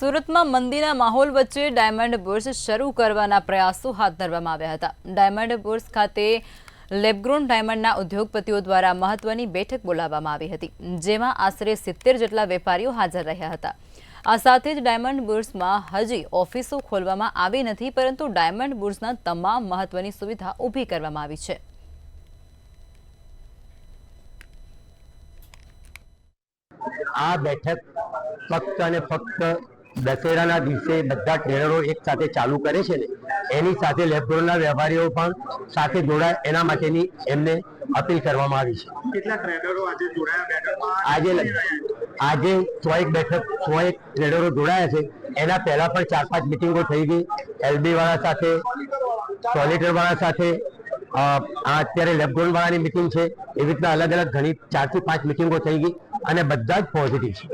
સુરતમાં મંદીના માહોલ વચ્ચે ડાયમંડ બુર્સ શરૂ કરવાના પ્રયાસો હાથ ધરવામાં આવ્યા હતા। ડાયમંડ બુર્સ ખાતે લેબગ્રોન ડાયમંડના ઉદ્યોગપતિઓ દ્વારા મહત્વની બેઠક બોલાવવામાં આવી હતી, જેમાં આશરે 70 જેટલા વેપારીઓ હાજર રહ્યા હતા। આ સાથે જ ડાયમંડ બુર્સમાં હજી ઓફિસો ખોલવામાં આવી નથી, પરંતુ ડાયમંડ બુર્સના તમામ મહત્વની સુવિધા ઊભી કરવામાં આવી છે। આ બેઠક ફક્ત અને ફક્ત દશેરાના દિવસે બધા ટ્રેડરો એક સાથે ચાલુ કરે છે ને એની સાથે લેબગ્રોનના વેપારીઓ પણ સાથે જોડાય એના માટેની એમને અપીલ કરવામાં આવી છે। કેટલા ટ્રેડરો આજે જોડાયા બેઠકમાં? આજે 100 ટ્રેડરો જોડાયા છે। એના પહેલા પણ 4-5 મિટિંગો થઈ ગઈ, એલબી વાળા સાથે, સોલિટર વાળા સાથે, અત્યારે લેબગ્રોન વાળાની મિટિંગ છે। એવી રીતના અલગ અલગ ઘણી 4 થી 5 મિટિંગો થઈ ગઈ અને બધા જ પોઝિટિવ છે।